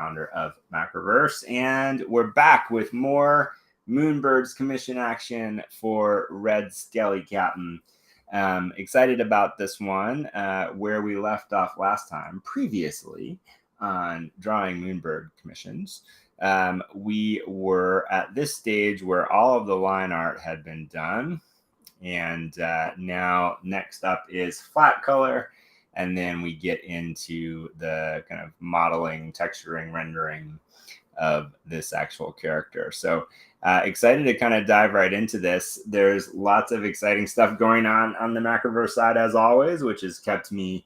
founder of Macroverse, and we're back with more Moonbird's commission action for Red Skelly, Captain. Excited about this one, where we left off last time, previously on drawing Moonbird commissions. We were at this stage where all of the line art had been done, and now next up is flat color. And then we get into the kind of modeling, texturing, rendering of this actual character. So excited to kind of dive right into this. There's lots of exciting stuff going on the Macroverse side, as always, which has kept me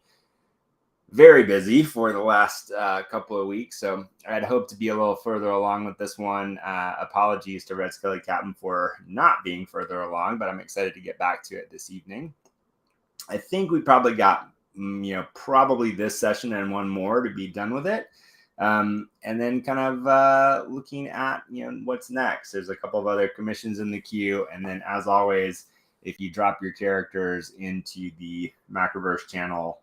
very busy for the last couple of weeks. So I'd hope to be a little further along with this one. Apologies to Red Skelly Captain for not being further along, but I'm excited to get back to it this evening. I think we probably got probably this session and one more to be done with it. And then kind of looking at, what's next. There's a couple of other commissions in the queue. And then as always, if you drop your characters into the Macroverse channel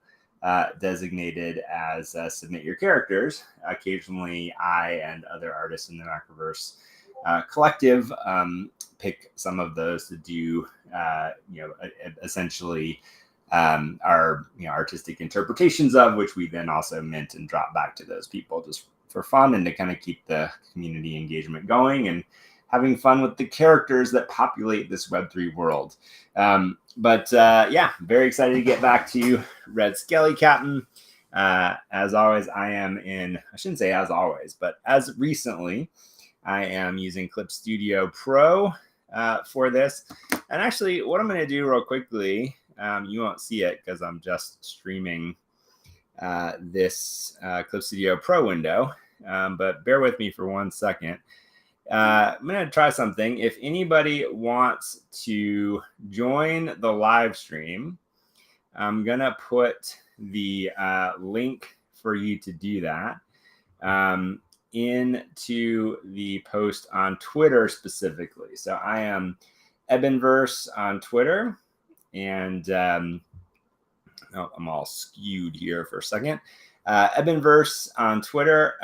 designated as submit your characters, occasionally I and other artists in the Macroverse collective pick some of those to do, essentially our artistic interpretations of, which we then also mint and drop back to those people just for fun and to kind of keep the community engagement going and having fun with the characters that populate this Web3 world. But very excited to get back to Red Skelly, Captain. As always, I shouldn't say as always, but as recently, I am using Clip Studio Pro for this. And actually, what I'm going to do real quickly, you won't see it because I'm just streaming this Clip Studio Pro window, but bear with me for 1 second. I'm going to try something. If anybody wants to join the live stream, I'm going to put the link for you to do that into the post on Twitter specifically. So I am Ebonverse on Twitter. And I'm all skewed here for a second. Ebonverse on Twitter.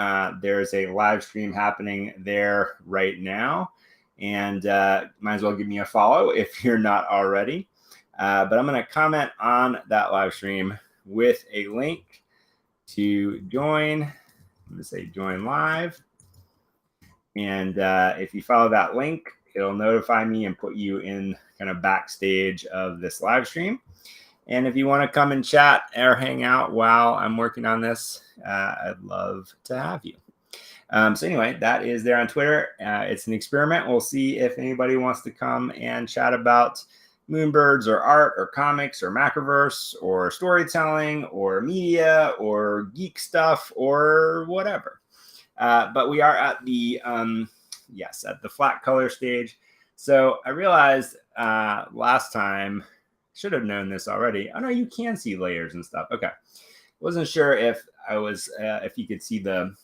There's a live stream happening there right now. And might as well give me a follow if you're not already. But I'm going to comment on that live stream with a link to join. I'm going to say join live. And if you follow that link, it'll notify me and put you in kind of backstage of this live stream. And if you want to come and chat or hang out while I'm working on this, I'd love to have you. So anyway, that is there on Twitter. It's an experiment. We'll see if anybody wants to come and chat about Moonbirds or art or comics or Macroverse or storytelling or media or geek stuff or whatever. But we are at the at the flat color stage. So I realized last time, should have known this already. Oh no, you can see layers and stuff. Okay, wasn't sure if if you could see the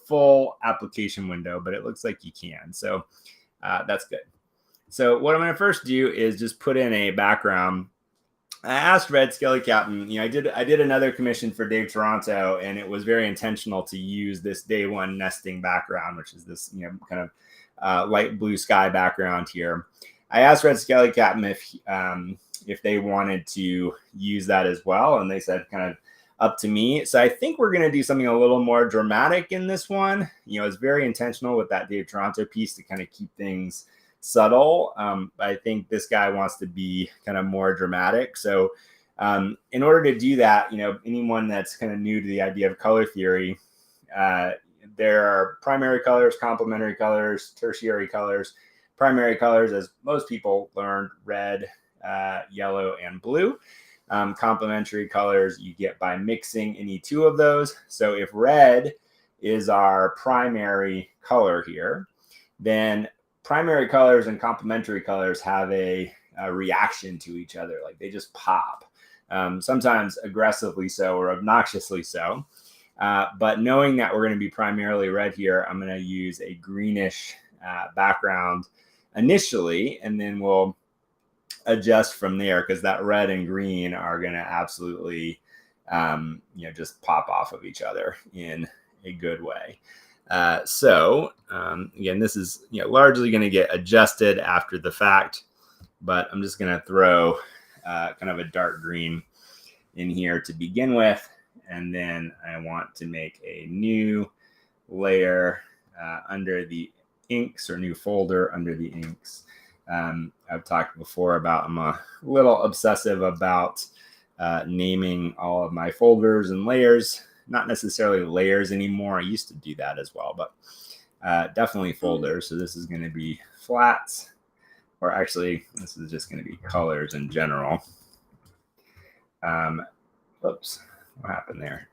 full application window, but it looks like you can. So that's good. So what I'm going to first do is just put in a background. I asked Red Skelly Captain, I did another commission for Dave Toronto, and it was very intentional to use this day one nesting background, which is this, kind of light blue sky background here. I asked Red Skelly Captain if they wanted to use that as well, and they said kind of up to me. So I think we're going to do something a little more dramatic in this one. It's very intentional with that Dave Toronto piece to kind of keep things subtle. I think this guy wants to be kind of more dramatic. So in order to do that, anyone that's kind of new to the idea of color theory, there are primary colors, complementary colors, tertiary colors. Primary colors, as most people learned, red, yellow, and blue. Complementary colors you get by mixing any two of those. So if red is our primary color here, then primary colors and complementary colors have a reaction to each other. Like they just pop, sometimes aggressively so or obnoxiously so. But knowing that we're going to be primarily red here, I'm going to use a greenish background initially, and then we'll adjust from there because that red and green are going to absolutely, just pop off of each other in a good way. Again, this is largely going to get adjusted after the fact, but I'm just going to throw kind of a dark green in here to begin with, and then I want to make a new layer under the inks, or new folder under the inks. I've talked before about I'm a little obsessive about naming all of my folders and layers. Not necessarily layers anymore. I used to do that as well, but definitely folders. So this is going to be flats, or actually this is just going to be colors in general. Oops, what happened there?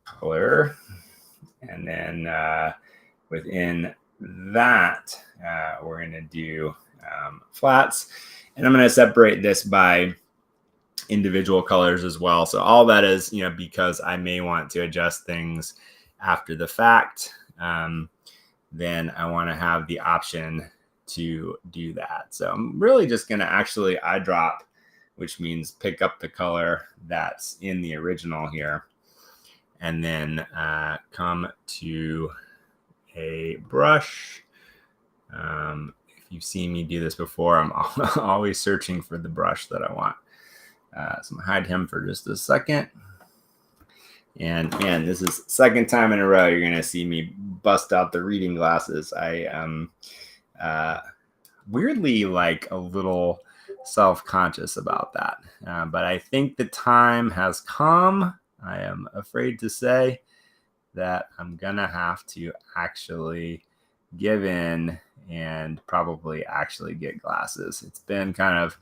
Color. And then within that, we're going to do flats. And I'm going to separate this by individual colors as well. So all that is, because I may want to adjust things after the fact, then I want to have the option to do that. So I'm really just going to actually eyedrop, which means pick up the color that's in the original here, and then come to a brush. If you've seen me do this before, I'm always searching for the brush that I want. So I'm gonna hide him for just a second. And man, this is the second time in a row you're gonna see me bust out the reading glasses. I am weirdly like a little self-conscious about that, but I think the time has come. I am afraid to say that I'm gonna have to actually give in and probably actually get glasses. It's been kind of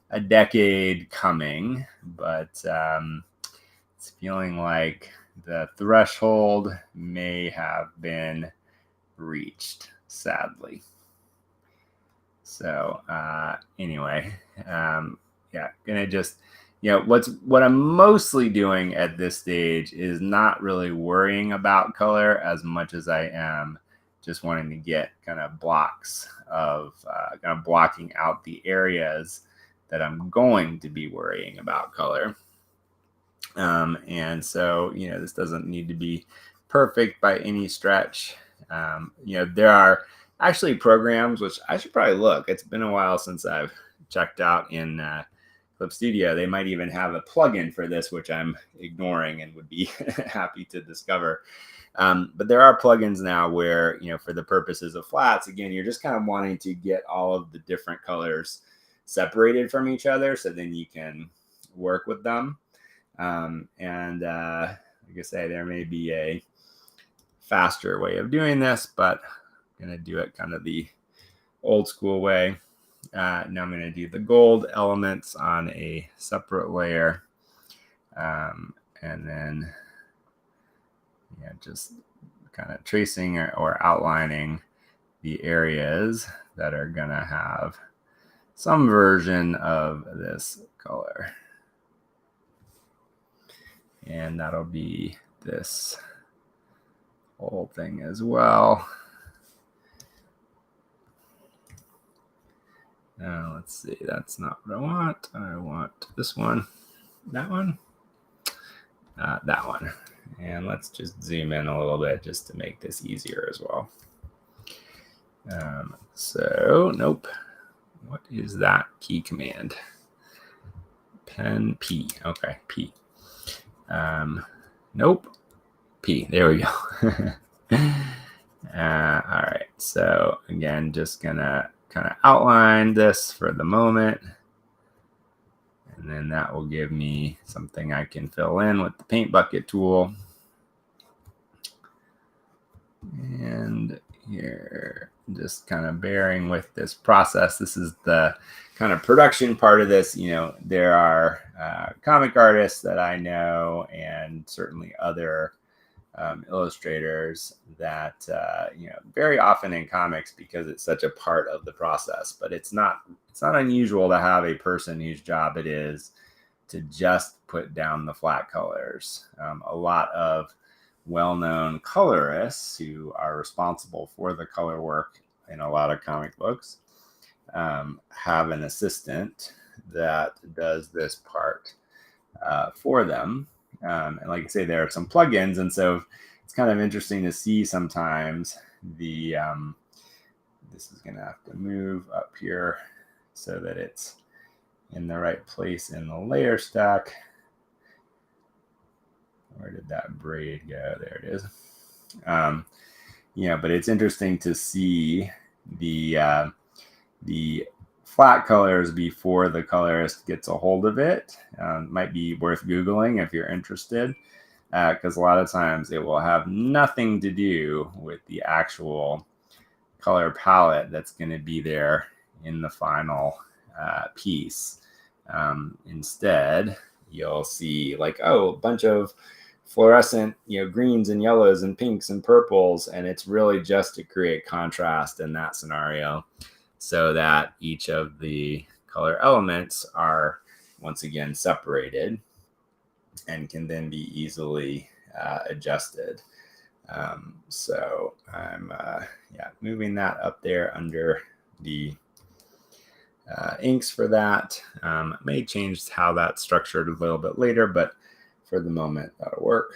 a decade coming, but it's feeling like the threshold may have been reached, sadly. So anyway, gonna just, what I'm mostly doing at this stage is not really worrying about color as much as I am just wanting to get kind of blocks of kind of blocking out the areas that I'm going to be worrying about color. And so, this doesn't need to be perfect by any stretch. There are actually programs, which I should probably look. It's been a while since I've checked out in Clip Studio. They might even have a plugin for this, which I'm ignoring and would be happy to discover. But there are plugins now where, for the purposes of flats, again, you're just kind of wanting to get all of the different colors separated from each other, so then you can work with them. Like I say, there may be a faster way of doing this, but I'm going to do it kind of the old school way. Now I'm going to do the gold elements on a separate layer. And then just kind of tracing or outlining the areas that are going to have some version of this color. And that'll be this whole thing as well. Now let's see, that's not what I want. I want this one, that one, that one. And let's just zoom in a little bit just to make this easier as well. Nope. What is that key command? Pen P. Okay, P. Nope. P. There we go. All right. So again, just gonna kind of outline this for the moment. And then that will give me something I can fill in with the paint bucket tool. And here, just kind of bearing with this process. This is the kind of production part of this. There are comic artists that I know, and certainly other illustrators that, very often in comics, because it's such a part of the process, but it's not unusual to have a person whose job it is to just put down the flat colors. A lot of well-known colorists who are responsible for the color work in a lot of comic books have an assistant that does this part for them. And like I say, there are some plugins, and so it's it's kind of interesting to see sometimes the, this is going to have to move up here so that it's in the right place in the layer stack. Where did that braid go? There it is. But it's interesting to see the flat colors before the colorist gets a hold of it. Might be worth Googling if you're interested, because a lot of times it will have nothing to do with the actual color palette that's going to be there in the final piece. Instead, you'll see like, oh, a bunch of fluorescent, greens and yellows and pinks and purples, and it's really just to create contrast in that scenario so that each of the color elements are once again separated and can then be easily adjusted. So I'm moving that up there under the inks for that. May change how that's structured a little bit later, but for the moment that'll work.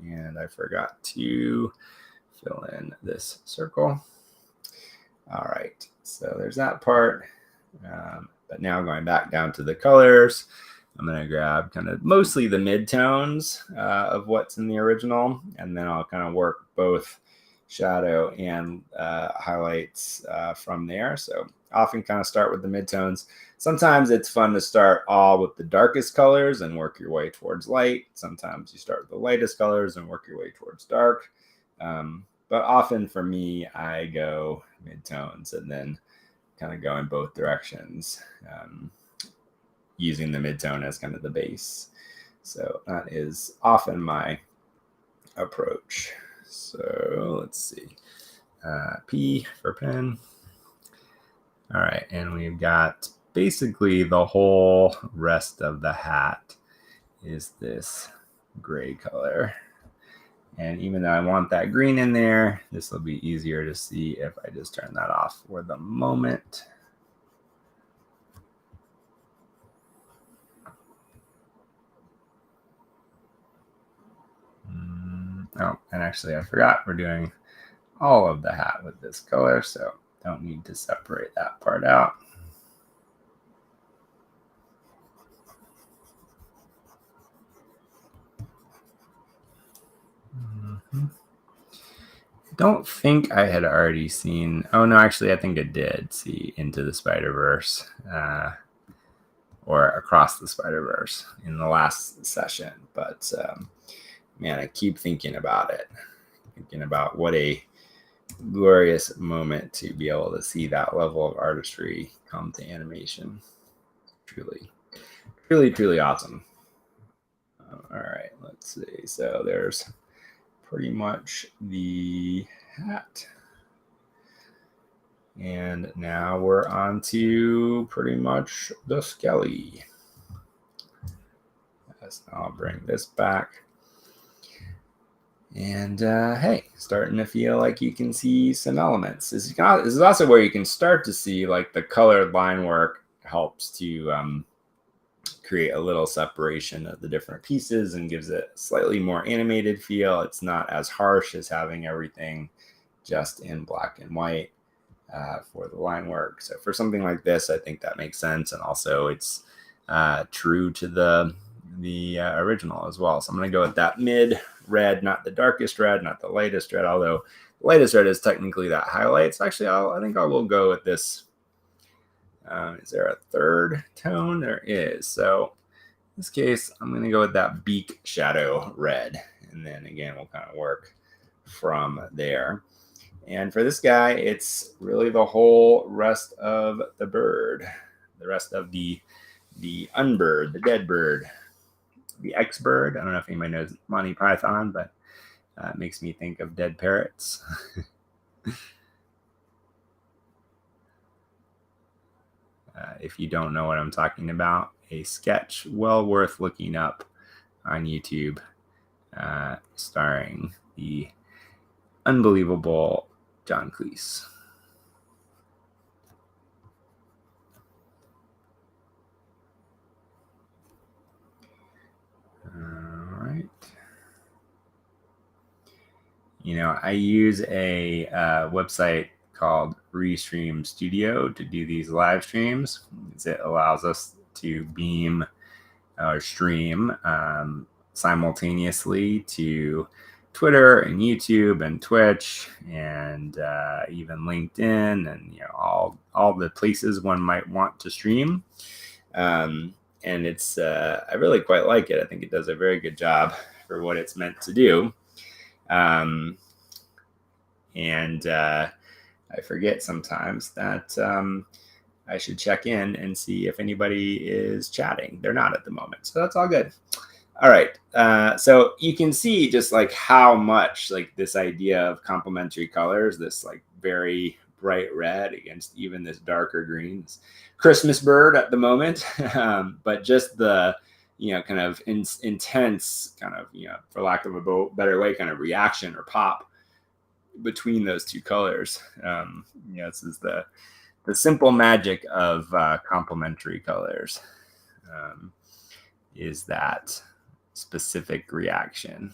And I forgot to fill in this circle. All right, so there's that part. But now going back down to the colors, I'm going to grab kind of mostly the midtones of what's in the original, and then I'll kind of work both shadow and highlights from there. So often kind of start with the midtones. Sometimes it's fun to start all with the darkest colors and work your way towards light. Sometimes you start with the lightest colors and work your way towards dark. But often for me, I go midtones and then kind of go in both directions, using the midtone as kind of the base. So that is often my approach. So let's see. P for pen. All right, and we've got basically the whole rest of the hat is this gray color. And even though I want that green in there, this will be easier to see if I just turn that off for the moment. Oh, and actually I forgot we're doing all of the hat with this color, so don't need to separate that part out. Don't think I had already seen. Oh no, actually, I think I did see Into the Spider-Verse or Across the Spider-Verse in the last session. But man, I keep thinking about it, thinking about what a glorious moment to be able to see that level of artistry come to animation. Truly, truly, truly awesome. All right, let's see. So there's pretty much the hat. And now we're on to pretty much the Skelly. Yes, I'll bring this back. And hey, starting to feel like you can see some elements. This is also where you can start to see like the colored line work helps to create a little separation of the different pieces and gives it a slightly more animated feel. It's not as harsh as having everything just in black and white for the line work. So for something like this, I think that makes sense. And also it's true to the original as well. So I'm going to go with that mid red, not the darkest red, not the lightest red, although the lightest red is technically that highlights. Actually, I think I will go with this. Is there a third tone? There is. So in this case, I'm going to go with that beak shadow red. And then again, we'll kind of work from there. And for this guy, it's really the whole rest of the bird, the rest of the unbird, the dead bird, the ex-bird. I don't know if anybody knows Monty Python, but it makes me think of dead parrots. If you don't know what I'm talking about, a sketch well worth looking up on YouTube, starring the unbelievable John Cleese. All right. I use a website called Restream Studio to do these live streams. It allows us to beam or stream simultaneously to Twitter and YouTube and Twitch and even LinkedIn and all the places one might want to stream. And it's I really quite like it. I think it does a very good job for what it's meant to do. And I forget sometimes that I should check in and see if anybody is chatting. They're not at the moment, so that's all good. All right, so you can see just like how much like this idea of complementary colors, this like very bright red against even this darker greens, Christmas bird at the moment, but just the kind of intense kind of for lack of a better way kind of reaction or pop between those two colors. This is the simple magic of complementary colors, is that specific reaction.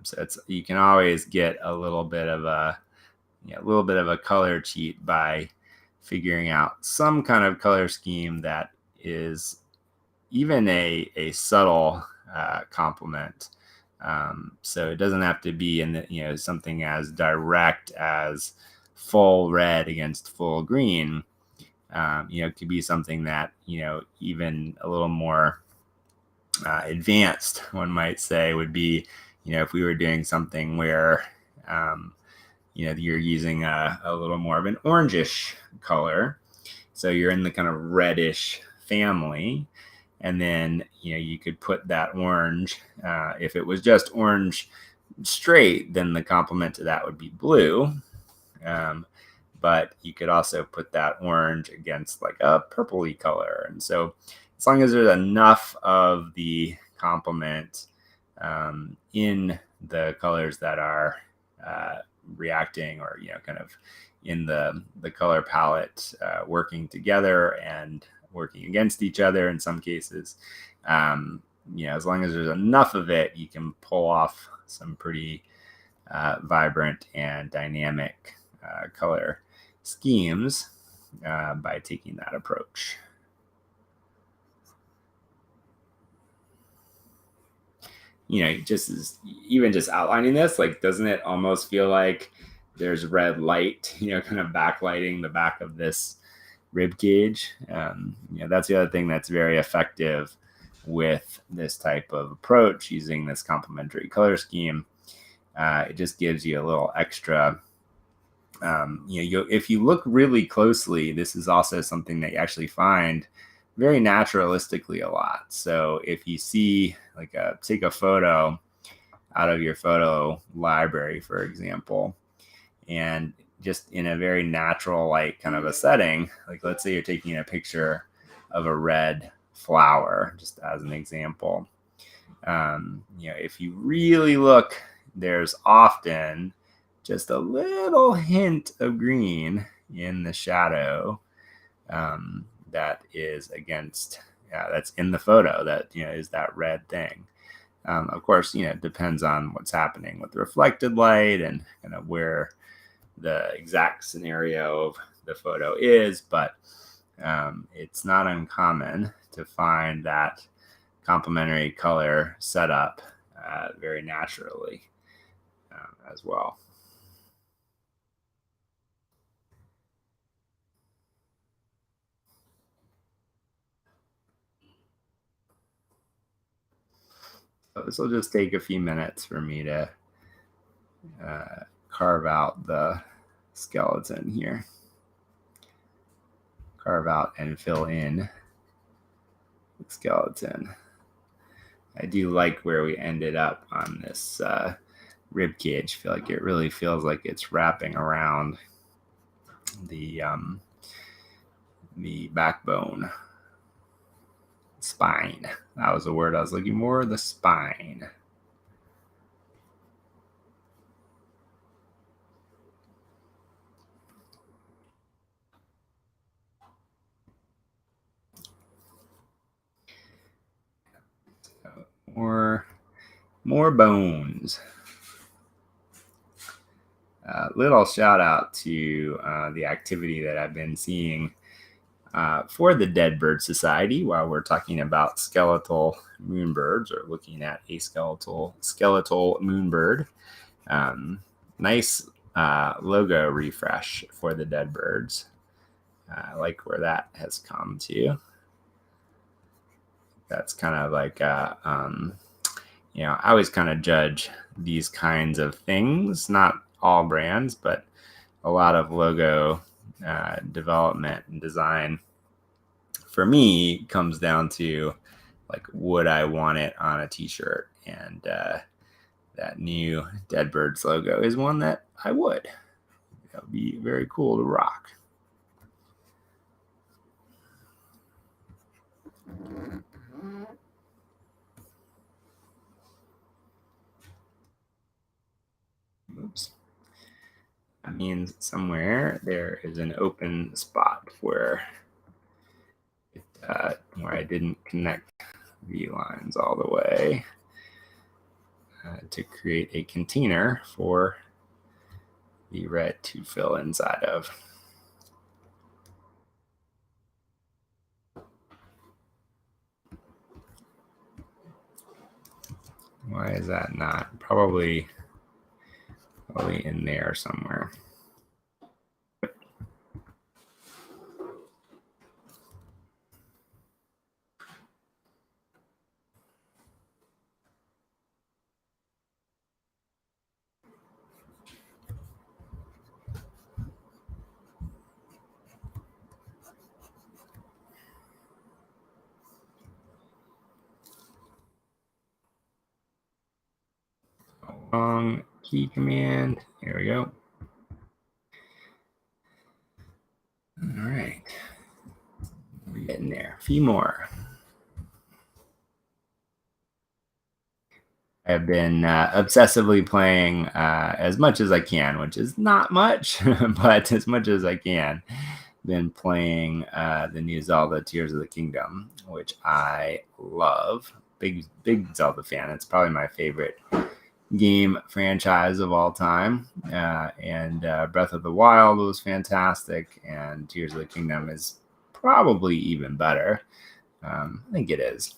So you can always get a little bit of a color cheat by figuring out some kind of color scheme that is even a subtle complement. So it doesn't have to be in something as direct as full red against full green. It could be something that even a little more advanced, one might say, would be if we were doing something where you're using a little more of an orangish color, so you're in the kind of reddish family. And then, you could put that orange, if it was just orange straight, then the complement to that would be blue. But you could also put that orange against like a purpley color. And so as long as there's enough of the complement in the colors that are reacting or, kind of in the color palette working together and working against each other in some cases, as long as there's enough of it, you can pull off some pretty vibrant and dynamic color schemes by taking that approach. Just outlining this, like, doesn't it almost feel like there's red light, kind of backlighting the back of this rib cage? That's the other thing that's very effective with this type of approach, using this complementary color scheme. It just gives you a little extra. If you look really closely, this is also something that you actually find very naturalistically a lot. So if you see take a photo out of your photo library, for example, and just in a very natural light kind of a setting, like let's say you're taking a picture of a red flower, just as an example. If you really look, there's often just a little hint of green in the shadow that is against, that's in the photo, that is that red thing. Of course, it depends on what's happening with the reflected light and kind of where the exact scenario of the photo is, but it's not uncommon to find that complementary color setup very naturally as well. So this will just take a few minutes for me to carve out the skeleton here. Carve out and fill in the skeleton. I do like where we ended up on this rib cage. I feel like it really feels like it's wrapping around the backbone. Spine. That was the word I was looking for, the spine. So more bones. Little shout out to the activity that I've been seeing for the Deadbird Society while we're talking about skeletal moonbirds or looking at a skeletal moonbird. Nice logo refresh for the Deadbirds. I like where that has come to. That's kind of like, you know, I always kind of judge these kinds of things, not all brands, but a lot of logo development and design for me comes down to like, would I want it on a t-shirt? And that new Deadbirds logo is one that I would. That would be very cool to rock. Oops. That means somewhere there is an open spot where I didn't connect the lines all the way to create a container for the red to fill inside of. Why is that not? Probably in there somewhere. Long key command. Here we go. All right. We're getting there. A few more. I've been obsessively playing as much as I can, which is not much, but as much as I can. Been playing the new Zelda Tears of the Kingdom, which I love. Big Zelda fan. It's probably my favorite game franchise of all time. And Breath of the Wild was fantastic, and Tears of the Kingdom is probably even better. I think it is.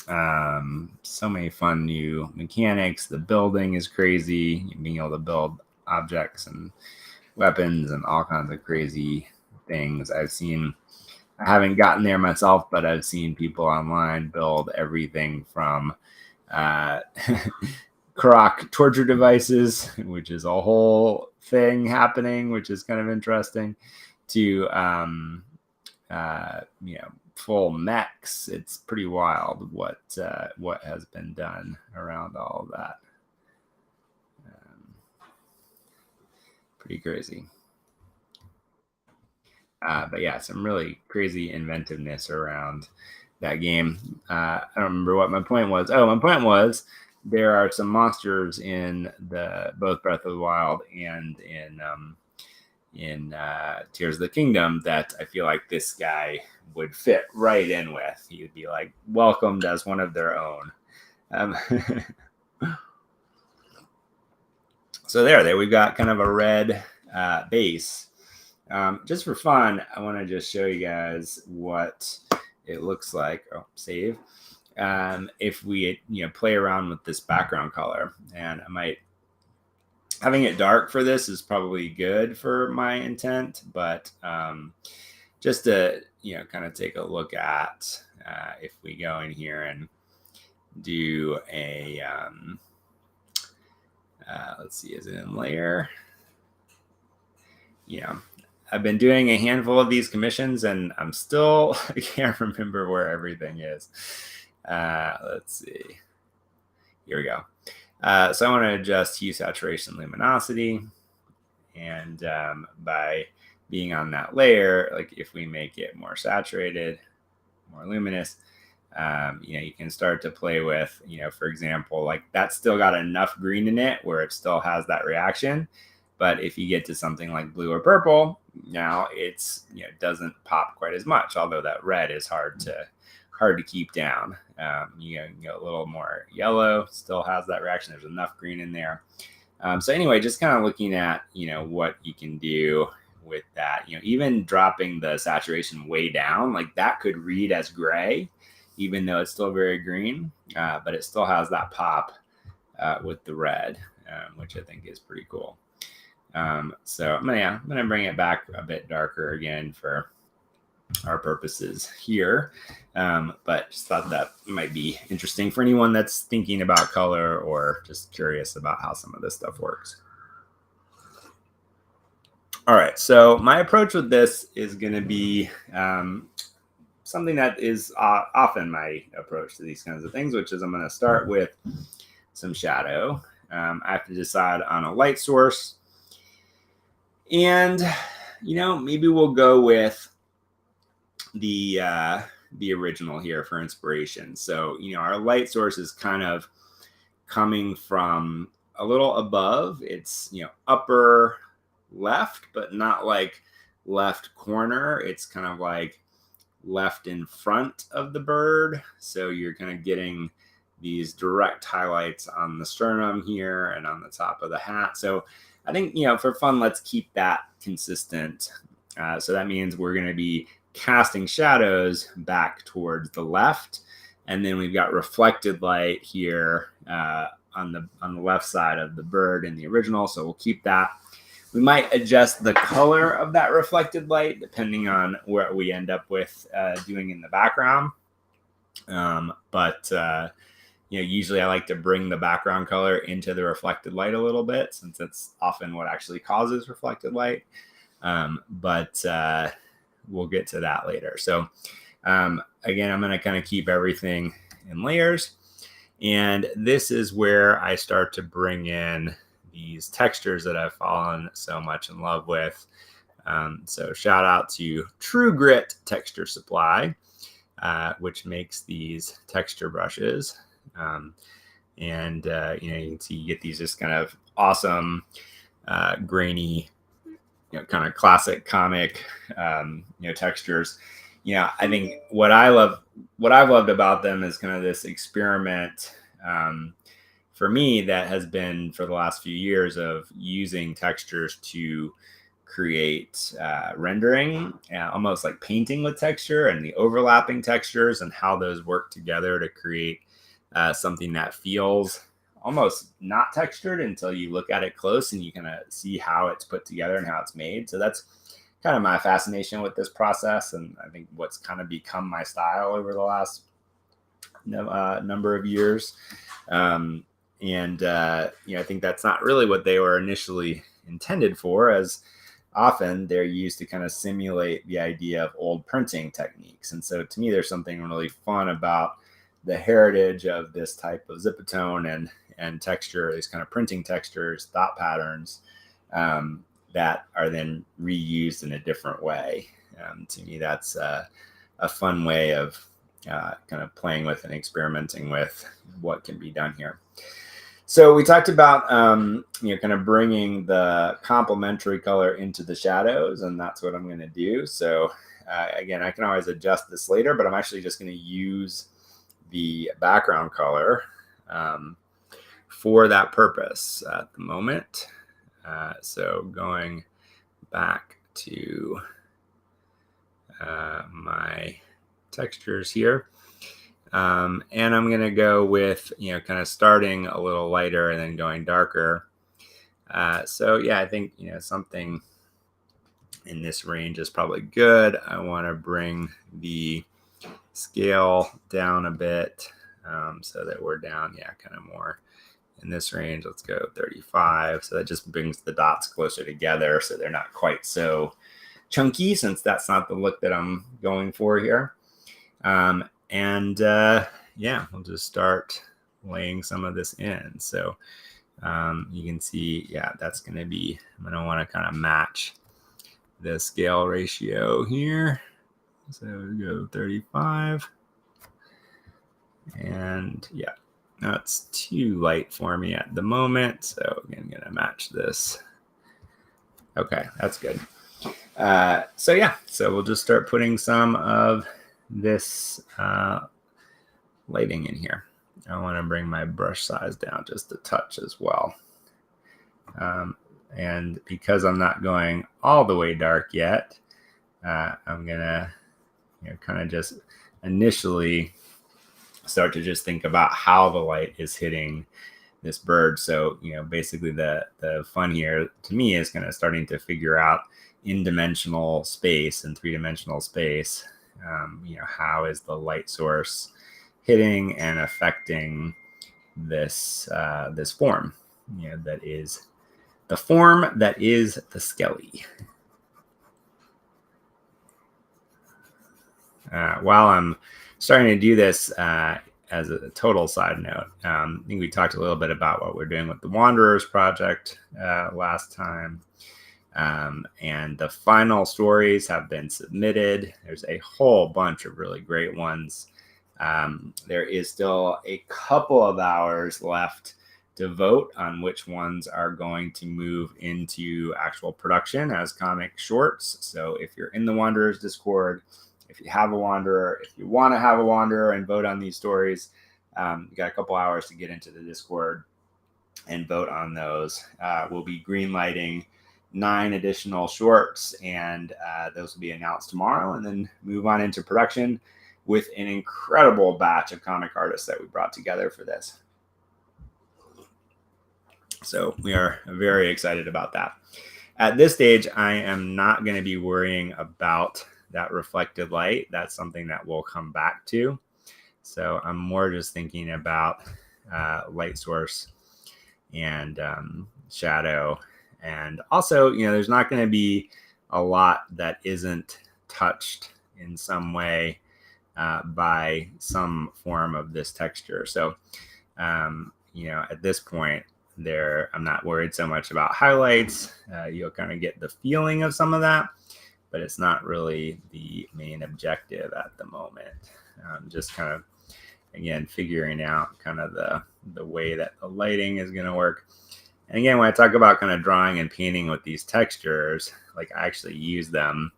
So many fun new mechanics. The building is crazy. Being able to build objects and weapons and all kinds of crazy things. I haven't gotten there myself, but I've seen people online build everything from Croc torture devices, which is a whole thing happening, which is kind of interesting, to full mechs. It's pretty wild what has been done around all of that. Pretty crazy. But yeah, some really crazy inventiveness around that game. I don't remember what my point was. Oh, my point was there are some monsters in both Breath of the Wild and in Tears of the Kingdom that I feel like this guy would fit right in with. He would be like welcomed as one of their own. So there we've got kind of a red base. Just for fun, I want to just show you guys what it looks like. Oh, save. If we play around with this background color, and I might having it dark for this is probably good for my intent, but just to kind of take a look at if we go in here and do a let's see, is it in layer? I've been doing a handful of these commissions and I can't remember where everything is. Let's see. Here we go. So I want to adjust hue, saturation, luminosity. And by being on that layer, like if we make it more saturated, more luminous, you can start to play with, for example, like that's still got enough green in it where it still has that reaction. But if you get to something like blue or purple, now it's doesn't pop quite as much. Although that red is hard to keep down. You get a little more yellow, still has that reaction. There's enough green in there. So anyway, just kind of looking at, what you can do with that, even dropping the saturation way down, like that could read as gray, even though it's still very green, but it still has that pop with the red, which I think is pretty cool. So I'm gonna bring it back a bit darker again for our purposes here, but just thought that might be interesting for anyone that's thinking about color or just curious about how some of this stuff works. All right, so my approach with this is going to be something that is often my approach to these kinds of things, which is I'm going to start with some shadow. I have to decide on a light source, and maybe we'll go with the original here for inspiration. So our light source is kind of coming from a little above. It's upper left, but not like left corner. It's kind of like left in front of the bird. So you're kind of getting these direct highlights on the sternum here and on the top of the hat. So I think, for fun, let's keep that consistent. So that means we're going to be casting shadows back towards the left. And then we've got reflected light here on the left side of the bird in the original. So we'll keep that. We might adjust the color of that reflected light depending on what we end up with doing in the background. But usually I like to bring the background color into the reflected light a little bit, since it's often what actually causes reflected light. But we'll get to that later. So again, I'm going to kind of keep everything in layers. And this is where I start to bring in these textures that I've fallen so much in love with. So shout out to True Grit Texture Supply, which makes these texture brushes. And you can see you get these just kind of awesome, grainy, kind of classic comic, textures. I think what I've loved about them is kind of this experiment, for me, that has been for the last few years of using textures to create rendering, almost like painting with texture, and the overlapping textures and how those work together to create something that feels almost not textured until you look at it close and you kind of see how it's put together and how it's made. So that's kind of my fascination with this process, and I think what's kind of become my style over the last number of years. I think that's not really what they were initially intended for, as often they're used to kind of simulate the idea of old printing techniques. And so to me, there's something really fun about the heritage of this type of zipatone and texture, these kind of printing textures, thought patterns, that are then reused in a different way. To me, that's a fun way of kind of playing with and experimenting with what can be done here. So we talked about, kind of bringing the complementary color into the shadows, and that's what I'm going to do. So again, I can always adjust this later, but I'm actually just going to use the background color for that purpose at the moment. So going back to my textures here. And I'm going to go with, kind of starting a little lighter and then going darker. So yeah, I think, something in this range is probably good. I want to bring the scale down a bit, so that we're down, kind of more in this range. Let's go 35. So that just brings the dots closer together so they're not quite so chunky, since that's not the look that I'm going for here. We'll just start laying some of this in. So you can see, that's going to be, I'm going to want to kind of match the scale ratio here. So we go 35. And that's too light for me at the moment. So again, I'm going to match this. Okay, that's good. So we'll just start putting some of this lighting in here. I want to bring my brush size down just a touch as well. And because I'm not going all the way dark yet, I'm gonna kind of just initially start to just think about how the light is hitting this bird. So basically the fun here to me is kind of starting to figure out in dimensional space and three-dimensional space, how is the light source hitting and affecting this this form, that is the form that is the Skelly. While I'm starting to do this, as a total side note, I think we talked a little bit about what we're doing with the Wanderers project last time. And the final stories have been submitted. There's a whole bunch of really great ones. There is still a couple of hours left to vote on which ones are going to move into actual production as comic shorts. So if you're in the Wanderers Discord, if you have a Wanderer, if you want to have a Wanderer and vote on these stories, you got a couple hours to get into the Discord and vote on those. We'll be greenlighting 9 additional shorts, and those will be announced tomorrow, and then move on into production with an incredible batch of comic artists that we brought together for this. So we are very excited about that. At this stage, I am not going to be worrying about that reflected light. That's something that we'll come back to. So I'm more just thinking about light source and shadow. And also, there's not going to be a lot that isn't touched in some way by some form of this texture. So, at this point, I'm not worried so much about highlights. You'll kind of get the feeling of some of that, but it's not really the main objective at the moment. Just kind of, again, figuring out kind of the way that the lighting is going to work. And again, when I talk about kind of drawing and painting with these textures, like I actually use them,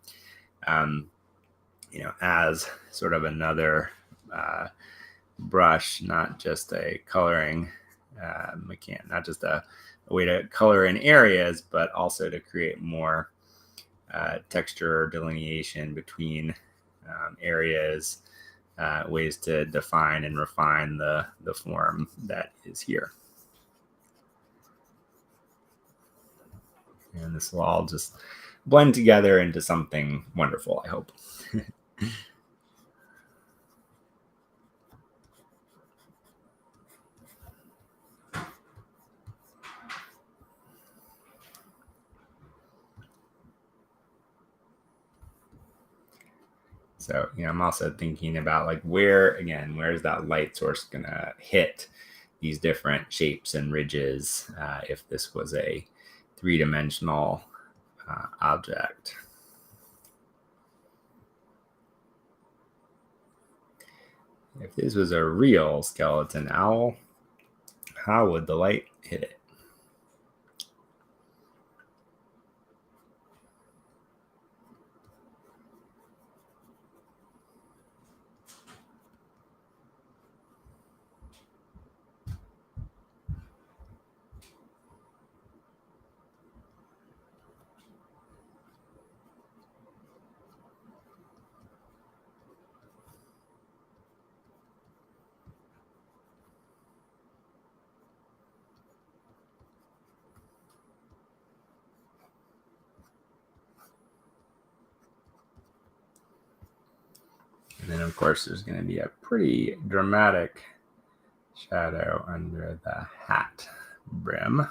as sort of another brush, not just a coloring not just a way to color in areas, but also to create more texture delineation between areas, ways to define and refine the form that is here. And this will all just blend together into something wonderful, I hope. So, I'm also thinking about like where's that light source gonna hit these different shapes and ridges if this was a three-dimensional object. If this was a real skeleton owl, how would the light hit it? And then, of course, there's going to be a pretty dramatic shadow under the hat brim.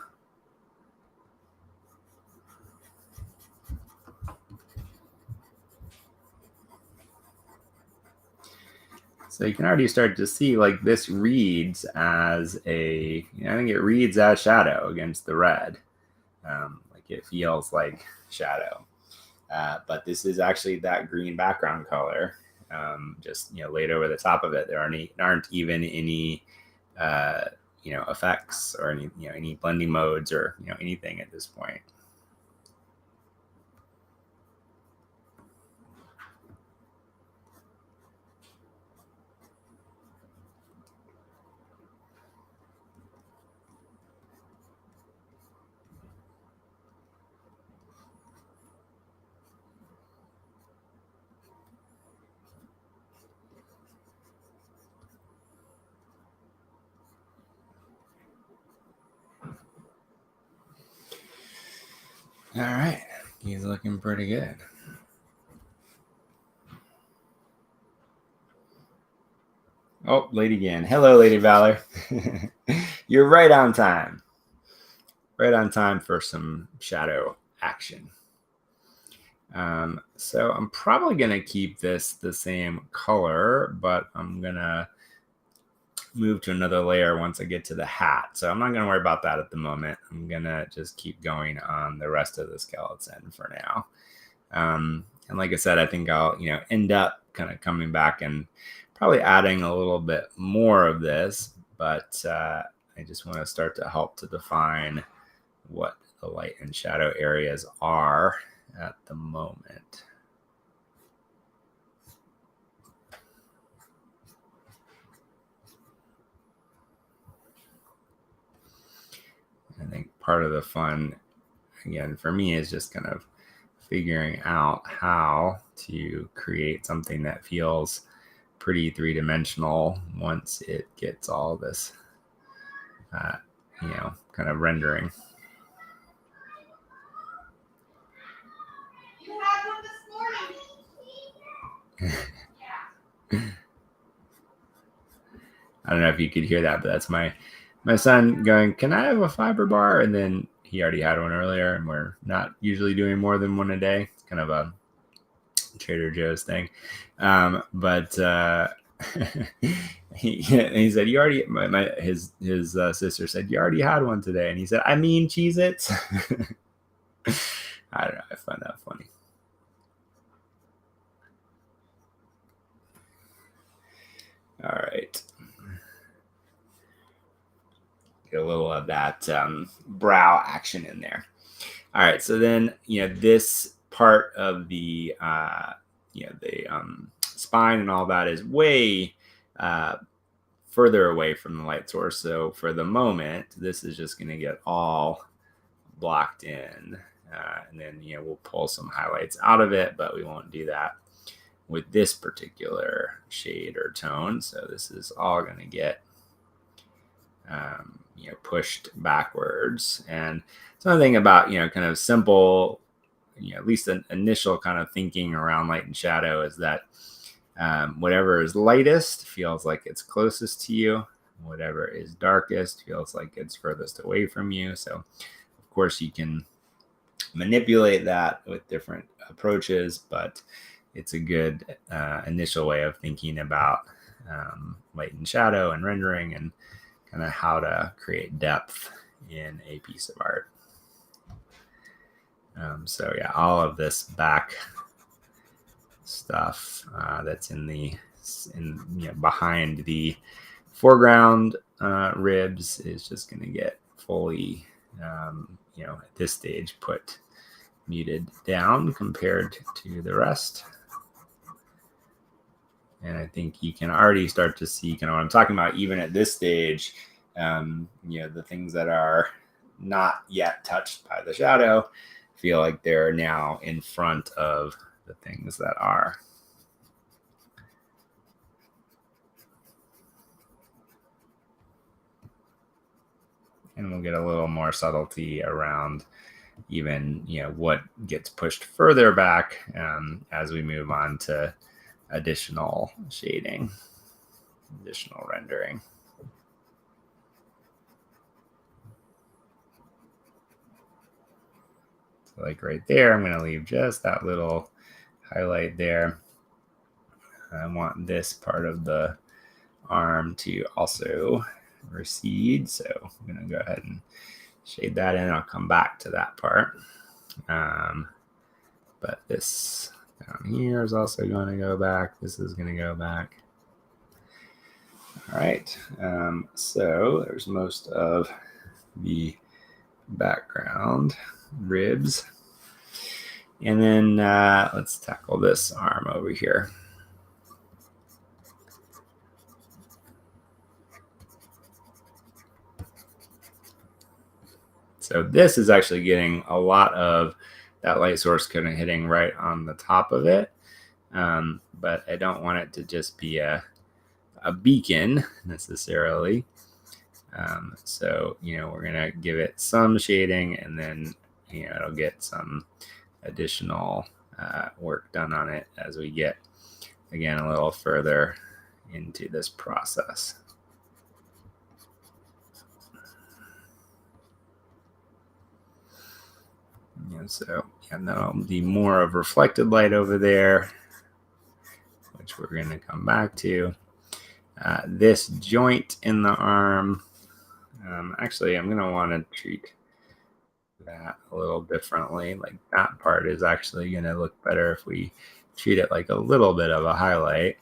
So you can already start to see like this reads as I think it reads as shadow against the red. Like it feels like shadow. But this is actually that green background color. Just laid over the top of it. There aren't even any effects or any blending modes or anything at this point. All right, he's looking pretty good. Oh, Lady Gan. Hello, Lady Valor. You're right on time. Right on time for some shadow action. So I'm probably going to keep this the same color, but I'm going to move to another layer once I get to the hat. So I'm not going to worry about that at the moment. I'm going to just keep going on the rest of the skeleton for now. And like I said, I think I'll, end up kind of coming back and probably adding a little bit more of this, but I just want to start to help to define what the light and shadow areas are at the moment. I think part of the fun, again, for me is just kind of figuring out how to create something that feels pretty three-dimensional once it gets all this, kind of rendering. You had one this morning. I don't know if you could hear that, but that's my son going, "Can I have a fiber bar?" And then he already had one earlier, and we're not usually doing more than one a day. It's kind of a Trader Joe's thing. But he said, "You already." His sister said, "You already had one today," and he said, "I mean, Cheez-Its." I don't know. I find that funny. All right. Get a little of that brow action in there. All right. So then, this part of the, spine and all that is way further away from the light source. So for the moment, this is just going to get all blocked in. And then, we'll pull some highlights out of it, but we won't do that with this particular shade or tone. So this is all going to get, pushed backwards. And something about, kind of simple, at least an initial kind of thinking around light and shadow is that whatever is lightest feels like it's closest to you. Whatever is darkest feels like it's furthest away from you. So, of course, you can manipulate that with different approaches, but it's a good initial way of thinking about light and shadow and rendering and kind of how to create depth in a piece of art. So yeah, all of this back stuff that's behind the foreground ribs is just going to get fully, at this stage, muted down compared to the rest. And I think you can already start to see kind of what I'm talking about, even at this stage, the things that are not yet touched by the shadow feel like they're now in front of the things that are. And we'll get a little more subtlety around even, what gets pushed further back as we move on to additional shading, additional rendering. So like right there, I'm going to leave just that little highlight there. I want this part of the arm to also recede, so I'm going to go ahead and shade that in. I'll come back to that part. But this down here is also going to go back. This is going to go back. All right. So there's most of the background ribs. And then let's tackle this arm over here. So this is actually getting a lot of that light source kind of hitting right on the top of it. But I don't want it to just be a beacon necessarily. So, we're going to give it some shading and then, it'll get some additional work done on it as we get, again, a little further into this process. And so, and that'll be more of reflected light over there, which we're going to come back to. This joint in the arm, actually, I'm going to want to treat that a little differently. Like that part is actually going to look better if we treat it like a little bit of a highlight.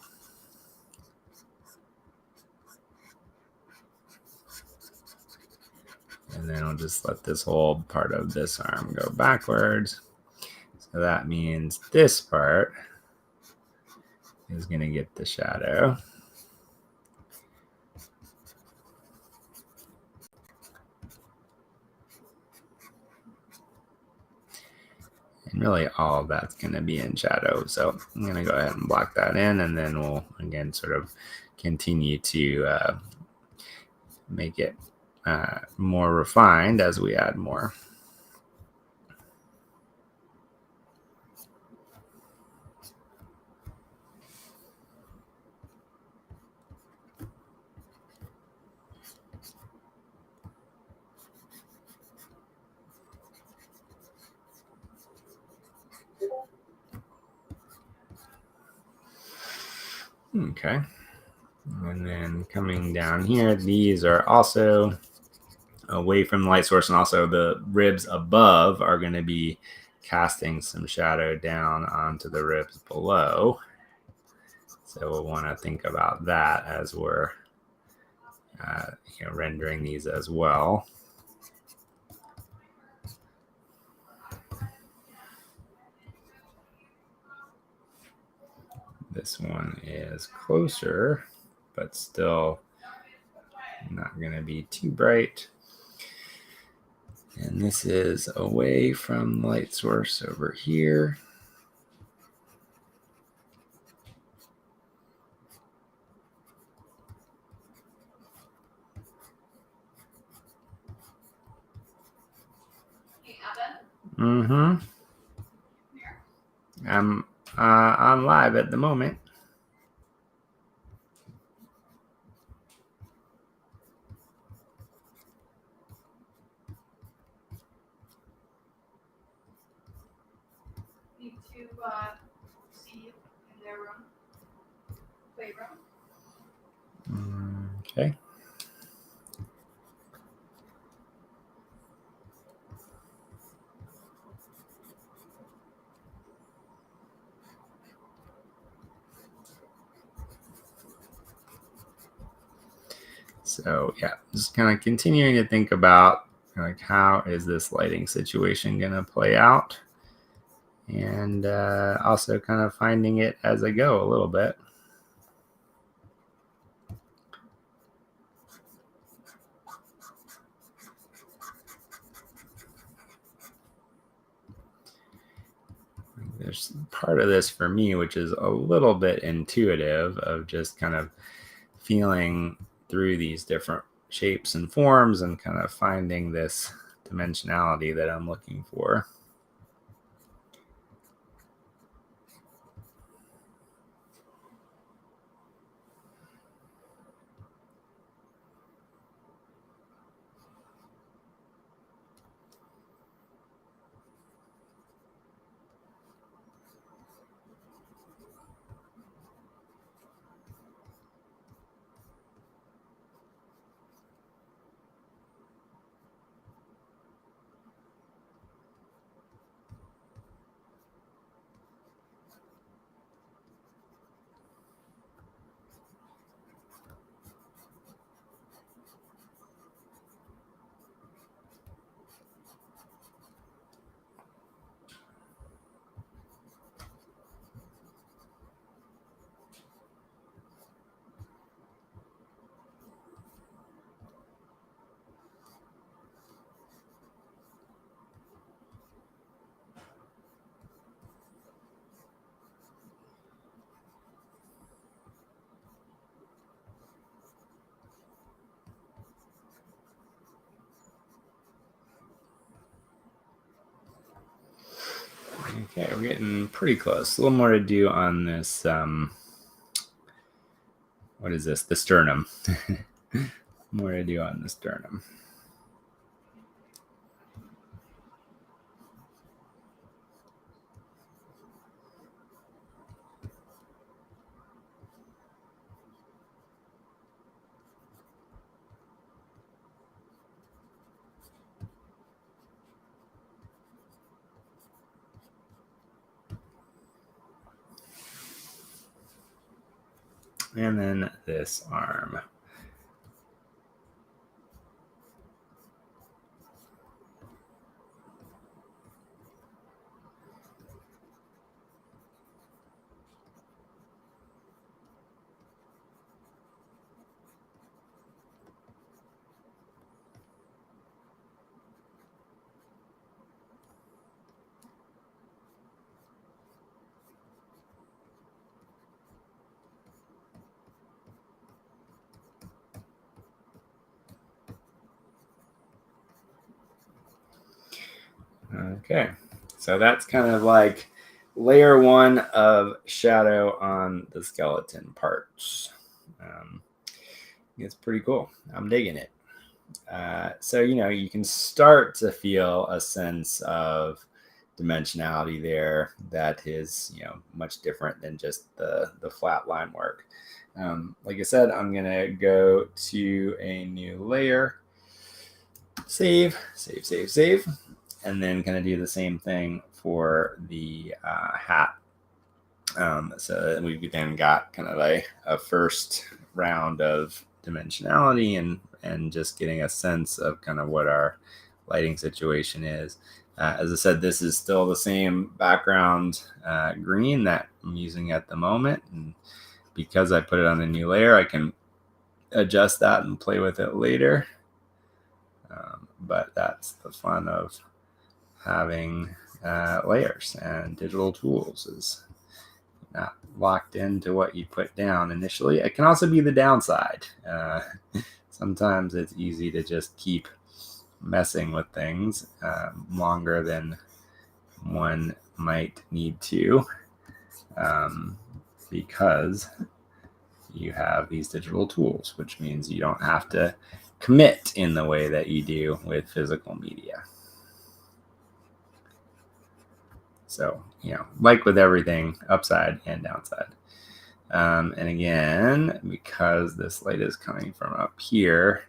And then I'll just let this whole part of this arm go backwards. So that means this part is going to get the shadow. And really all of that's going to be in shadow. So I'm going to go ahead and block that in, and then we'll, again, sort of continue to make it more refined as we add more. Okay. And then coming down here, these are also away from the light source, and also the ribs above are going to be casting some shadow down onto the ribs below. So we'll want to think about that as we're rendering these as well. This one is closer, but still not going to be too bright. And this is away from the light source over here. Mm-hmm. I'm on live at the moment. Need to see you in their room, playroom. Okay. So yeah, just kind of continuing to think about like how is this lighting situation going to play out, and also kind of finding it as I go a little bit. There's part of this for me which is a little bit intuitive, of just kind of feeling through these different shapes and forms and kind of finding this dimensionality that I'm looking for. Okay, we're getting pretty close. A little more to do on this. What is this? The sternum. More to do on the sternum. And then this arm. Okay, so that's kind of like layer one of shadow on the skeleton parts. It's pretty cool. I'm digging it. So, you can start to feel a sense of dimensionality there that is, much different than just the flat line work. Like I said, I'm going to go to a new layer, save, and then kind of do the same thing for the hat. So we've then got kind of a first round of dimensionality and just getting a sense of kind of what our lighting situation is. As I said, this is still the same background green that I'm using at the moment. And because I put it on a new layer, I can adjust that and play with it later. But that's the fun of having layers and digital tools, is not locked into what you put down initially. It can also be the downside. Sometimes it's easy to just keep messing with things longer than one might need to, because you have these digital tools, which means you don't have to commit in the way that you do with physical media. So, like with everything, upside and downside. And again, because this light is coming from up here,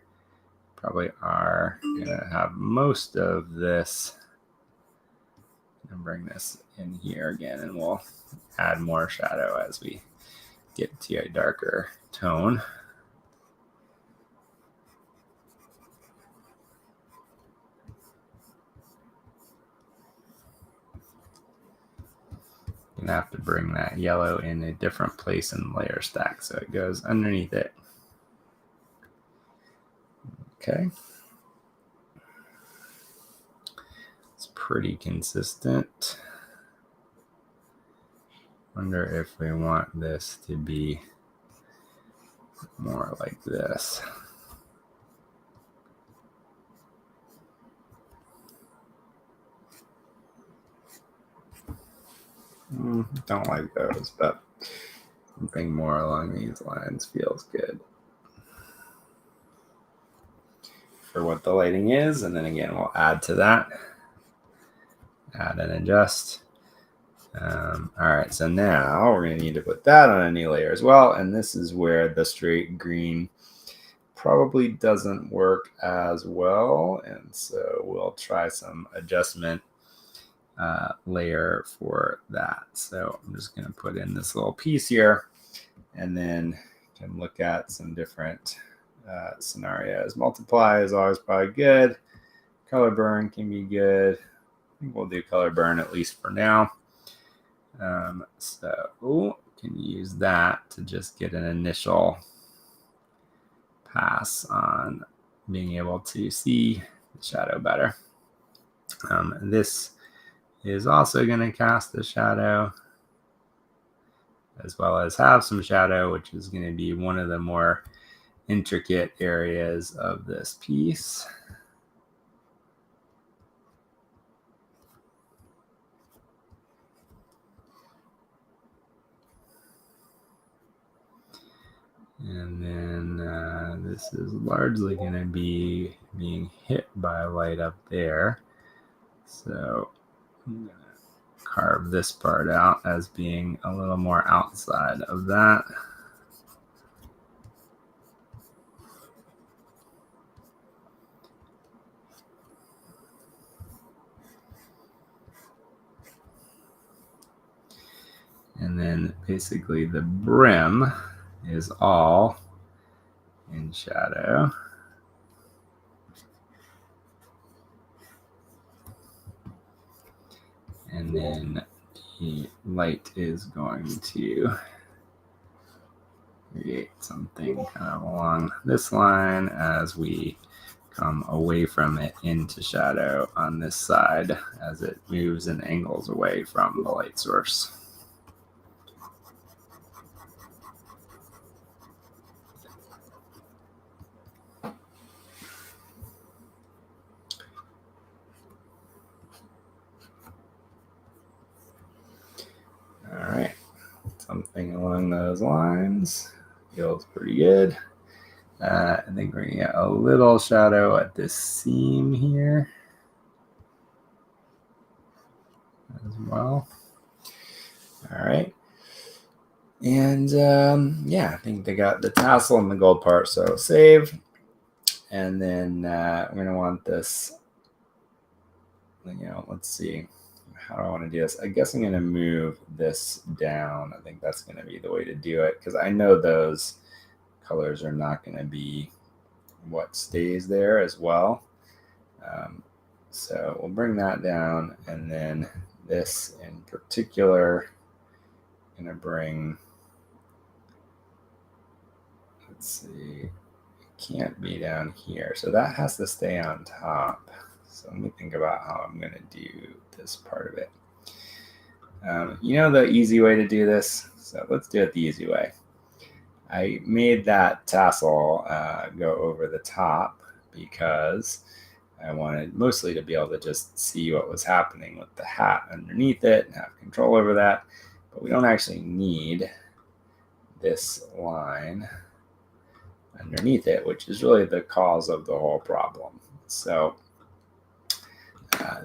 probably are going to have most of this. And bring this in here again, and we'll add more shadow as we get to a darker tone. Gonna have to bring that yellow in a different place in the layer stack so it goes underneath it. Okay. It's pretty consistent. Wonder if we want this to be more like this. Don't like those, but something more along these lines feels good for what the lighting is. And then again, we'll add to that, add and adjust. All right, so now we're going to need to put that on a new layer as well. And this is where the straight green probably doesn't work as well. And so we'll try some adjustment layer for that. So I'm just going to put in this little piece here, and then can look at some different scenarios. Multiply is always probably good. Color burn can be good. I think we'll do color burn at least for now. So can use that to just get an initial pass on being able to see the shadow better. This is also going to cast a shadow as well as have some shadow, which is going to be one of the more intricate areas of this piece. this is largely going to be being hit by light up there. So I'm going to carve this part out as being a little more outside of that. And then basically the brim is all in shadow. And then the light is going to create something kind of along this line as we come away from it into shadow on this side as it moves and angles away from the light source. All right, something along those lines feels pretty good. I think we're gonna get a little shadow at this seam here as well. All right. And yeah, I think they got the tassel and the gold part, so save. And then we're going to want this, let's see. How do I want to do this? I guess I'm going to move this down. I think that's going to be the way to do it because I know those colors are not going to be what stays there as well. So we'll bring that down, and then this in particular, I'm going to bring, let's see, it can't be down here. So that has to stay on top. So let me think about how I'm going to do this part of it. You know the easy way to do this? So let's do it the easy way. I made that tassel go over the top because I wanted mostly to be able to just see what was happening with the hat underneath it and have control over that. But we don't actually need this line underneath it, which is really the cause of the whole problem. So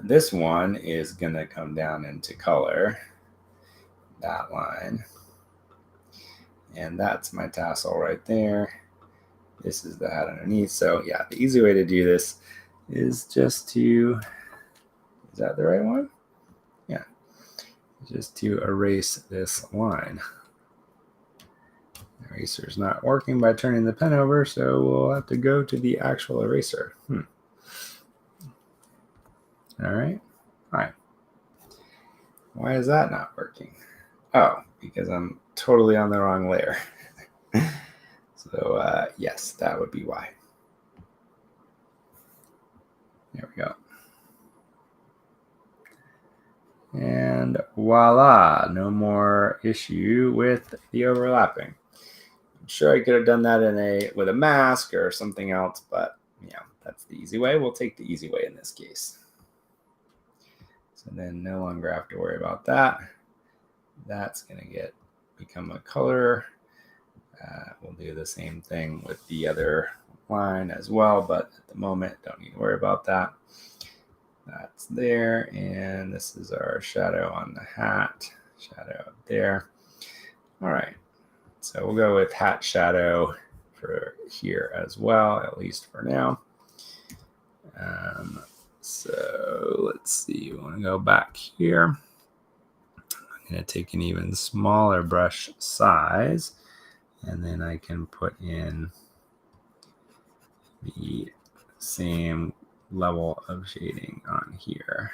this one is going to come down into color, that line. And that's my tassel right there. This is the hat underneath. So yeah, the easy way to do this is just to, is that the right one? Yeah, just to erase this line. The eraser is not working by turning the pen over, so we'll have to go to the actual eraser. All right. Why is that not working? Oh, because I'm totally on the wrong layer. So yes, that would be why. There we go. And voila, no more issue with the overlapping. I'm sure I could have done that with a mask or something else, but yeah, that's the easy way. We'll take the easy way in this case. So then no longer have to worry about that. That's going to become a color. We'll do the same thing with the other line as well, but at the moment, don't need to worry about that. That's there, and this is our shadow on the hat, shadow up there. All right, so we'll go with hat shadow for here as well, at least for now. So let's see, we want to go back here. I'm going to take an even smaller brush size, and then I can put in the same level of shading on here.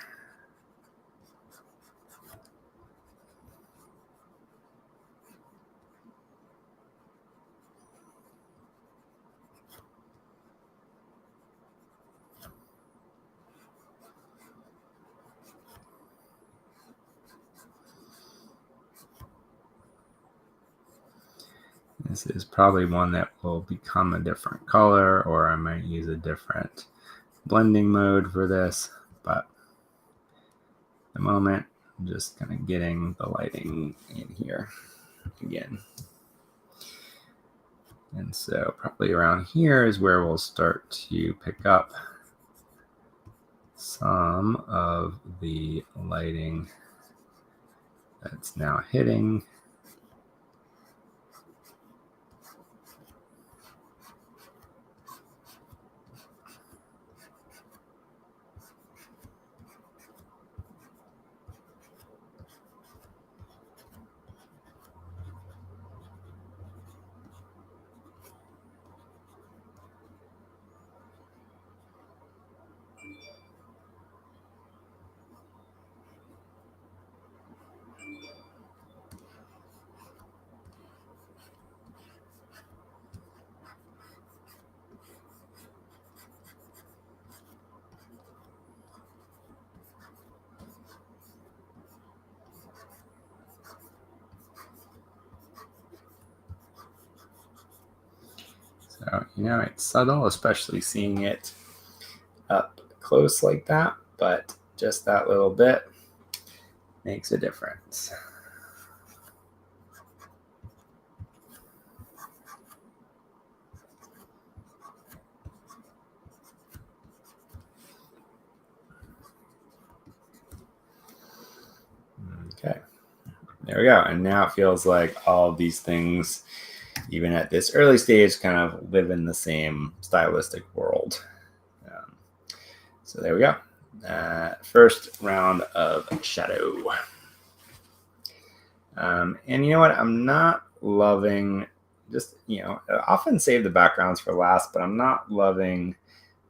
This is probably one that will become a different color, or I might use a different blending mode for this, but at the moment, I'm just kind of getting the lighting in here again. And so probably around here is where we'll start to pick up some of the lighting that's now hitting. So, it's subtle, especially seeing it up close like that, but just that little bit makes a difference. Okay, there we go. And now it feels like all of these things, even at this early stage, kind of live in the same stylistic world. So there we go. First round of shadow. And you know what? I'm not loving I often save the backgrounds for last, but I'm not loving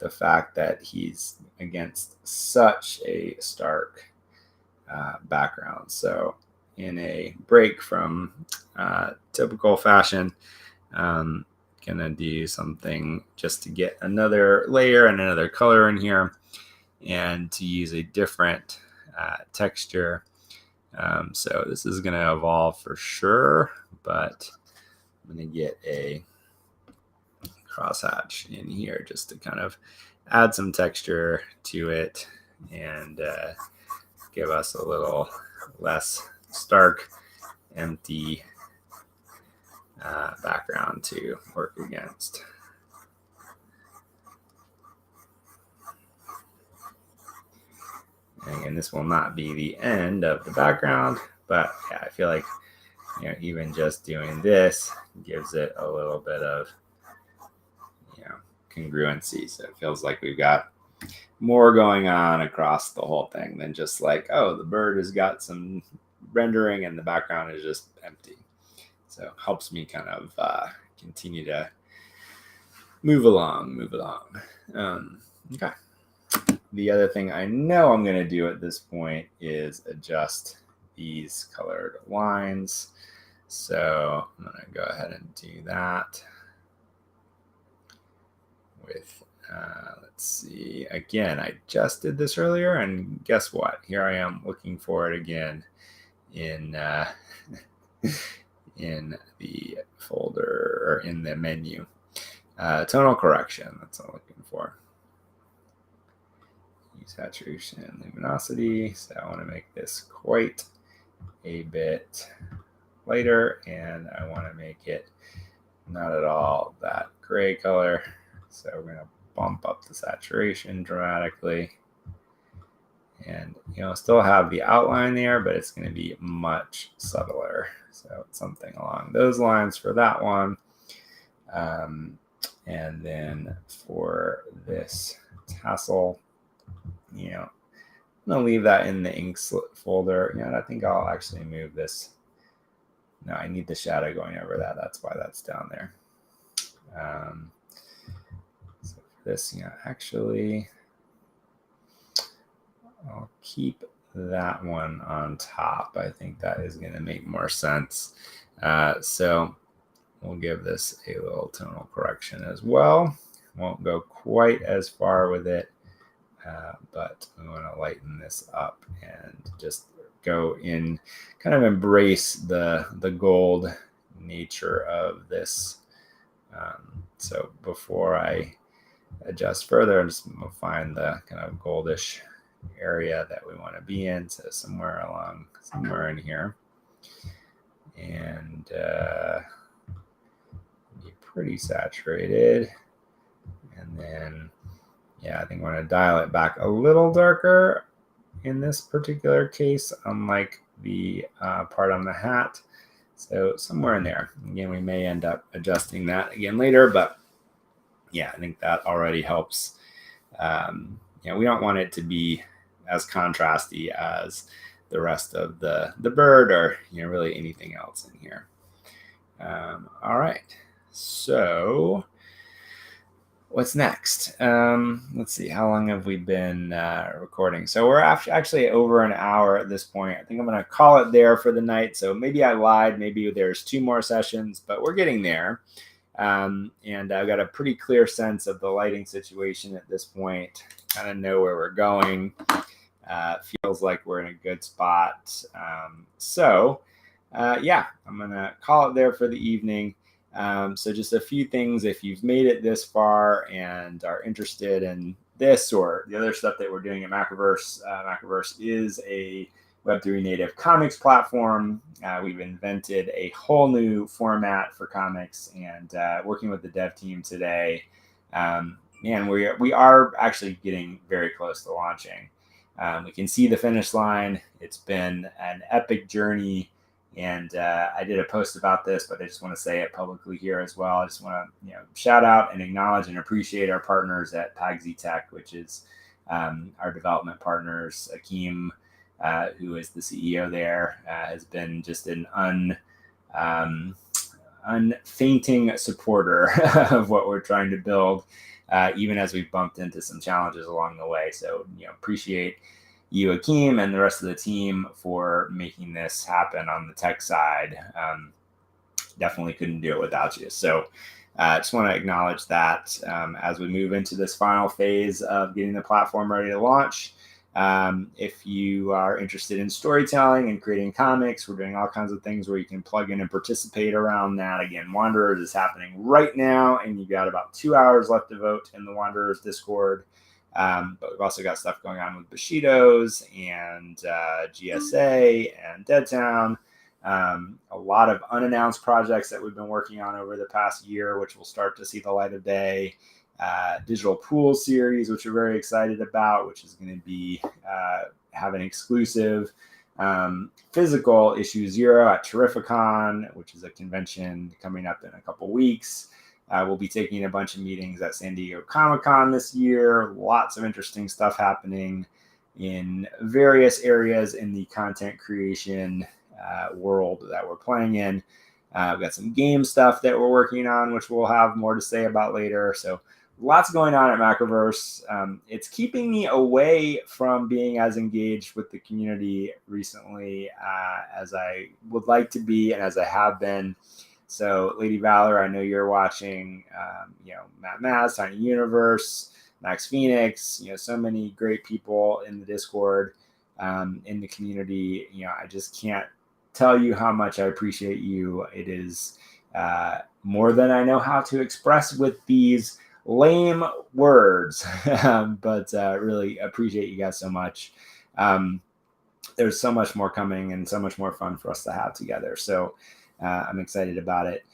the fact that he's against such a stark background. So in a break from typical fashion, gonna do something just to get another layer and another color in here and to use a different texture. So this is going to evolve for sure, but I'm going to get a crosshatch in here just to kind of add some texture to it and give us a little less stark, empty background to work against. And again, this will not be the end of the background, but yeah, I feel like even just doing this gives it a little bit of congruency. So it feels like we've got more going on across the whole thing than just like, oh, the bird has got some rendering and the background is just empty. So it helps me kind of continue to move along. Okay. The other thing I know I'm going to do at this point is adjust these colored lines. So I'm going to go ahead and do that with, let's see, again, I just did this earlier, and guess what? Here I am looking for it again in in the folder or in the menu. Tonal correction, that's what I'm looking for. Saturation and luminosity. So I want to make this quite a bit lighter, and I want to make it not at all that gray color. So we're going to bump up the saturation dramatically, and still have the outline there, but it's going to be much subtler. So it's something along those lines for that one. And then for this tassel, I'm gonna leave that in the ink folder. And I think I'll actually move this. No, I need the shadow going over that. That's why that's down there. So for this, actually, I'll keep that one on top. I think that is going to make more sense. So we'll give this a little tonal correction as well. Won't go quite as far with it. But we want to lighten this up and just go in, kind of embrace the gold nature of this. So before I adjust further, I'm just going to find the kind of goldish area that we want to be in. So somewhere in here. And be pretty saturated. And then, yeah, I think I'm going to dial it back a little darker in this particular case, unlike the part on the hat. So somewhere in there. Again, we may end up adjusting that again later, but yeah, I think that already helps. We don't want it to be as contrasty as the rest of the bird or really anything else in here. All right, so what's next? Let's see, how long have we been recording? So we're actually over an hour at this point. I think I'm going to call it there for the night. So maybe I lied. Maybe there's 2 more sessions, but we're getting there. And I've got a pretty clear sense of the lighting situation at this point. Kind of know where we're going. Feels like we're in a good spot. Yeah, I'm going to call it there for the evening. So just a few things, if you've made it this far and are interested in this or the other stuff that we're doing at Macroverse. Macroverse is a Web3 native comics platform. We've invented a whole new format for comics, and working with the dev team today, we are actually getting very close to launching. We can see the finish line. It's been an epic journey. And I did a post about this, but I just want to say it publicly here as well. I just want to shout out and acknowledge and appreciate our partners at Pagsy Tech, which is our development partners. Akeem, who is the CEO there, has been just an unfainting supporter of what we're trying to build, even as we've bumped into some challenges along the way. So appreciate you, Akeem, and the rest of the team for making this happen on the tech side. Definitely couldn't do it without you. So I just want to acknowledge that as we move into this final phase of getting the platform ready to launch. If you are interested in storytelling and creating comics, we're doing all kinds of things where you can plug in and participate around that. Again, Wanderers is happening right now, and you've got about 2 hours left to vote in the Wanderers Discord. But we've also got stuff going on with Bushido's and GSA and Deadtown. A lot of unannounced projects that we've been working on over the past year, which will start to see the light of day. Digital Pool series, which we're very excited about, which is going to be have an exclusive physical issue 0 at Terrificon, which is a convention coming up in a couple weeks. We'll be taking a bunch of meetings at San Diego Comic-Con this year. Lots of interesting stuff happening in various areas in the content creation world that we're playing in. We've got some game stuff that we're working on, which we'll have more to say about later. So lots going on at Macroverse. It's keeping me away from being as engaged with the community recently as I would like to be and as I have been. So, Lady Valor, I know you're watching, Matt Maz, Tiny Universe, Max Phoenix, so many great people in the Discord, in the community. I just can't tell you how much I appreciate you. It is more than I know how to express with these lame words, but really appreciate you guys so much. There's so much more coming and so much more fun for us to have together. So, I'm excited about it.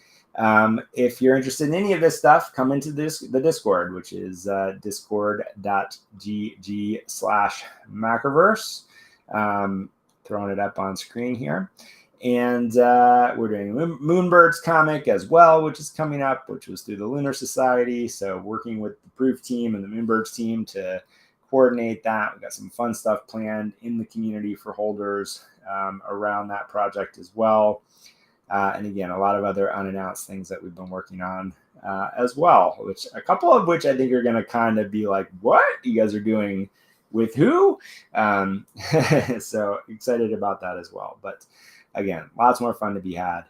If you're interested in any of this stuff, come into the Discord, which is discord.gg/Macroverse. Throwing it up on screen here. And we're doing Moonbird's comic as well, which is coming up, which was through the Lunar Society. So working with the Proof team and the Moonbird's team to coordinate that. We've got some fun stuff planned in the community for holders around that project as well. And again, a lot of other unannounced things that we've been working on as well, which a couple of which I think are going to kind of be like, what you guys are doing with who? So excited about that as well. But again, lots more fun to be had.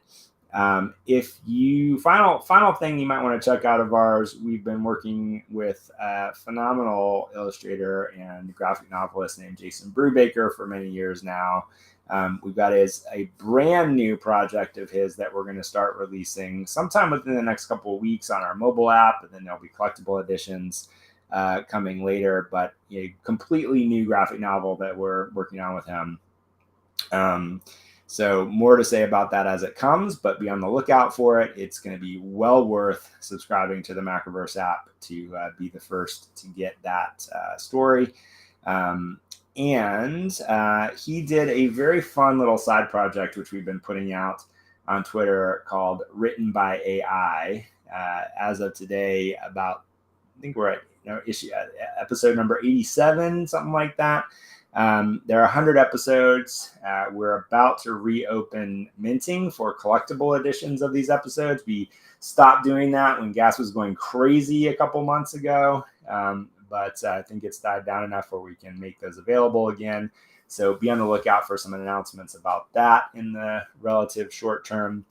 If you final thing you might want to check out of ours, we've been working with a phenomenal illustrator and graphic novelist named Jason Brubaker for many years now. We've got a brand new project of his that we're going to start releasing sometime within the next couple of weeks on our mobile app, and then there'll be collectible editions coming later, but a completely new graphic novel that we're working on with him. So more to say about that as it comes, but be on the lookout for it. It's going to be well worth subscribing to the Macroverse app to be the first to get that story. And he did a very fun little side project, which we've been putting out on Twitter, called Written by AI. As of today, I think we're at episode number 87, something like that. There are 100 episodes. We're about to reopen minting for collectible editions of these episodes. We stopped doing that when gas was going crazy a couple months ago. But I think it's died down enough where we can make those available again. So be on the lookout for some announcements about that in the relative short term.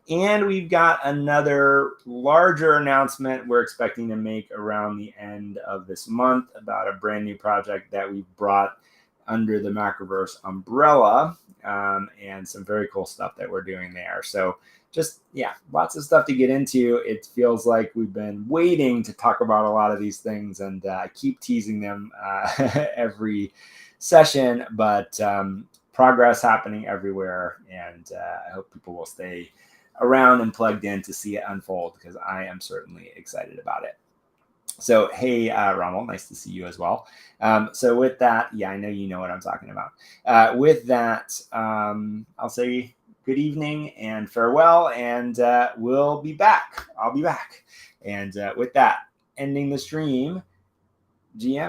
And we've got another larger announcement we're expecting to make around the end of this month about a brand new project that we've brought under the Macroverse umbrella, and some very cool stuff that we're doing there. So just, lots of stuff to get into. It feels like we've been waiting to talk about a lot of these things, and I keep teasing them every session, but progress happening everywhere, and I hope people will stay around and plugged in to see it unfold, because I am certainly excited about it. So, hey, Ronald, nice to see you as well. So with that, I know you know what I'm talking about. With that, I'll say good evening and farewell, and we'll be back. I'll be back. And with that, ending the stream, GM.